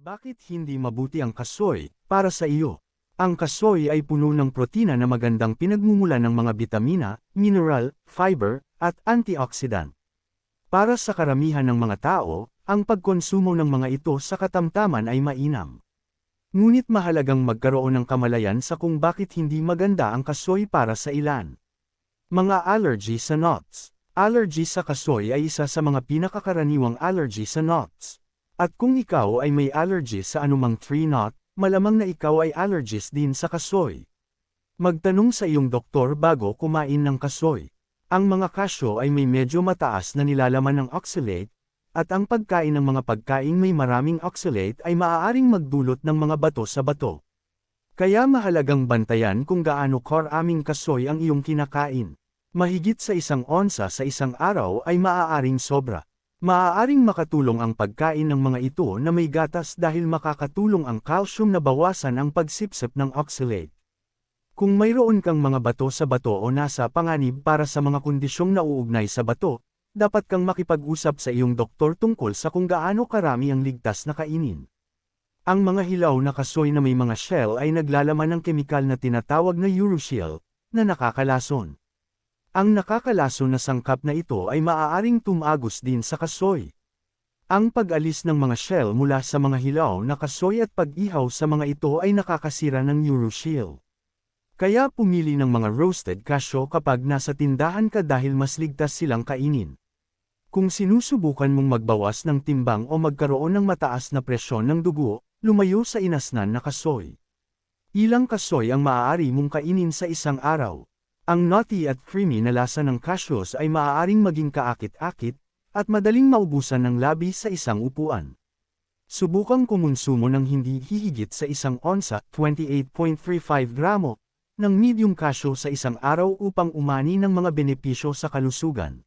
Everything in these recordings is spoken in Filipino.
Bakit hindi mabuti ang kasoy para sa iyo? Ang kasoy ay puno ng protina na magandang pinagmumulan ng mga bitamina, mineral, fiber, at antioxidant. Para sa karamihan ng mga tao, ang pagkonsumo ng mga ito sa katamtaman ay mainam. Ngunit mahalagang magkaroon ng kamalayan sa kung bakit hindi maganda ang kasoy para sa ilan. Mga allergy sa nuts. Allergy sa kasoy ay isa sa mga pinakakaraniwang allergy sa nuts. At kung ikaw ay may allergy sa anumang tree nut, malamang na ikaw ay allergist din sa kasoy. Magtanong sa iyong doktor bago kumain ng kasoy. Ang mga kasyo ay may medyo mataas na nilalaman ng oxalate, at ang pagkain ng mga pagkaing may maraming oxalate ay maaaring magdulot ng mga bato sa bato. Kaya mahalagang bantayan kung gaano karaming kasoy ang iyong kinakain. Mahigit sa 1 onsa sa isang araw ay maaaring sobra. Maaaring makatulong ang pagkain ng mga ito na may gatas dahil makakatulong ang calcium na bawasan ang pagsipsip ng oxalate. Kung mayroon kang mga bato sa bato o nasa panganib para sa mga kondisyong nauugnay sa bato, dapat kang makipag-usap sa iyong doktor tungkol sa kung gaano karami ang ligtas na kainin. Ang mga hilaw na kasoy na may mga shell ay naglalaman ng kemikal na tinatawag na urushiol, na nakakalason. Ang nakakalason na sangkap na ito ay maaaring tumagos din sa kasoy. Ang pag-alis ng mga shell mula sa mga hilaw na kasoy at pag-ihaw sa mga ito ay nakakasira ng urushiol. Kaya pumili ng mga roasted kasyo kapag nasa tindahan ka dahil mas ligtas silang kainin. Kung sinusubukan mong magbawas ng timbang o magkaroon ng mataas na presyon ng dugo, lumayo sa inasnan na kasoy. Ilang kasoy ang maaari mong kainin sa isang araw. Ang nutty at creamy na lasa ng cashews ay maaaring maging kaakit-akit, at madaling maubusan ng labi sa isang upuan. Subukang kumonsumo ng hindi hihigit sa 1 onsa, 28.35 gramo, ng medium cashew sa isang araw upang umani ng mga benepisyo sa kalusugan.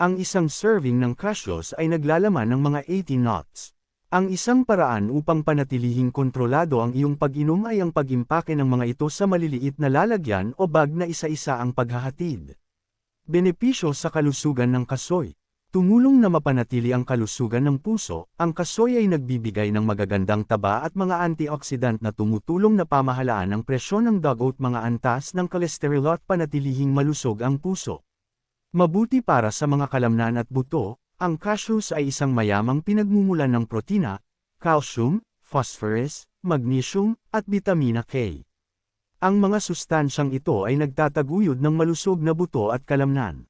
Ang isang serving ng cashews ay naglalaman ng mga 80 nuts. Ang isang paraan upang panatilihing kontrolado ang iyong pag-inom ay ang pag-impake ng mga ito sa maliliit na lalagyan o bag na isa-isa ang paghahatid. Benepisyo sa kalusugan ng kasoy. Tumulong na mapanatili ang kalusugan ng puso, ang kasoy ay nagbibigay ng magagandang taba at mga antioxidant na tumutulong na pamahalaan ang presyon ng dugout, mga antas ng kolesterol at panatilihing malusog ang puso. Mabuti para sa mga kalamnan at buto. Ang cashews ay isang mayamang pinagmumulan ng protina, calcium, phosphorus, magnesium, at vitamina K. Ang mga sustansyang ito ay nagtataguyod ng malusog na buto at kalamnan.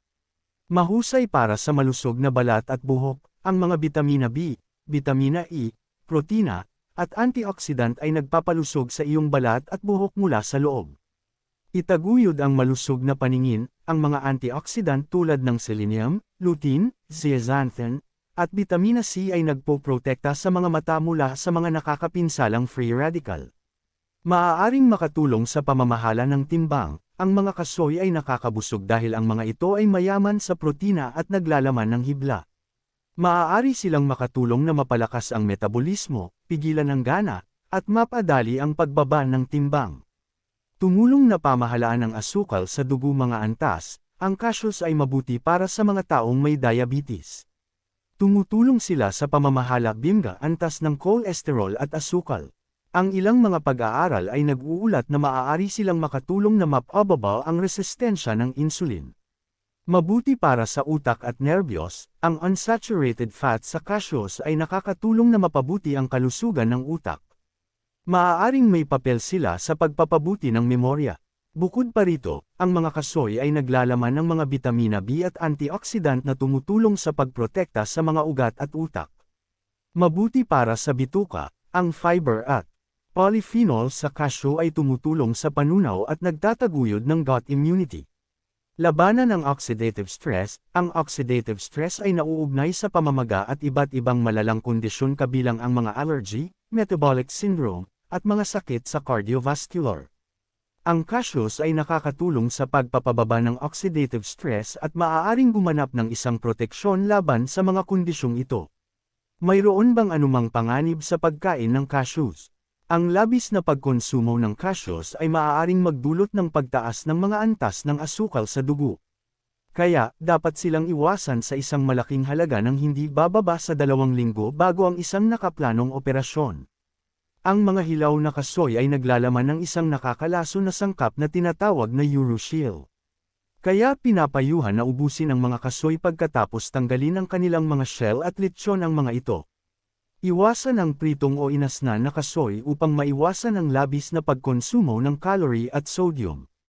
Mahusay para sa malusog na balat at buhok, ang mga vitamina B, vitamina E, protina, at antioxidant ay nagpapalusog sa iyong balat at buhok mula sa loob. Itaguyod ang malusog na paningin, ang mga antioxidant tulad ng selenium, lutein, zeaxanthin, at vitamina C ay nagpoprotekta sa mga mata mula sa mga nakakapinsalang free radical. Maaaring makatulong sa pamamahala ng timbang, ang mga kasoy ay nakakabusog dahil ang mga ito ay mayaman sa protina at naglalaman ng hibla. Maaari silang makatulong na mapalakas ang metabolismo, pigilan ang gana, at mapadali ang pagbaba ng timbang. Tumulong na pamahalaan ng asukal sa dugo, mga antas, ang cashews ay mabuti para sa mga taong may diabetes. Tumutulong sila sa pamamahala bimga antas ng kolesterol at asukal. Ang ilang mga pag-aaral ay nag-uulat na maaari silang makatulong na mapababa ang resistensya ng insulin. Mabuti para sa utak at nerbiyos, ang unsaturated fat sa cashews ay nakakatulong na mapabuti ang kalusugan ng utak. Maaaring may papel sila sa pagpapabuti ng memorya. Bukod pa rito, ang mga kasoy ay naglalaman ng mga vitamina B at antioxidant na tumutulong sa pagprotekta sa mga ugat at utak. Mabuti para sa bituka, ang fiber at polyphenol sa cashew ay tumutulong sa panunaw at nagtataguyod ng gut immunity. Labanan ang oxidative stress. Ang oxidative stress ay nauugnay sa pamamaga at iba't ibang malalang kondisyon kabilang ang mga allergy, metabolic syndrome, at mga sakit sa cardiovascular. Ang cashews ay nakakatulong sa pagpapababa ng oxidative stress at maaaring gumanap ng isang proteksyon laban sa mga kondisyong ito. Mayroon bang anumang panganib sa pagkain ng cashews? Ang labis na pagkonsumo ng cashews ay maaaring magdulot ng pagtaas ng mga antas ng asukal sa dugo. Kaya, dapat silang iwasan sa isang malaking halaga ng hindi bababa sa 2 linggo bago ang isang nakaplanong operasyon. Ang mga hilaw na kasoy ay naglalaman ng isang nakakalaso na sangkap na tinatawag na urushiol. Kaya pinapayuhan na ubusin ang mga kasoy pagkatapos tanggalin ang kanilang mga shell at lechon ang mga ito. Iwasan ang pritong o inasnan na kasoy upang maiwasan ang labis na pagkonsumo ng calorie at sodium.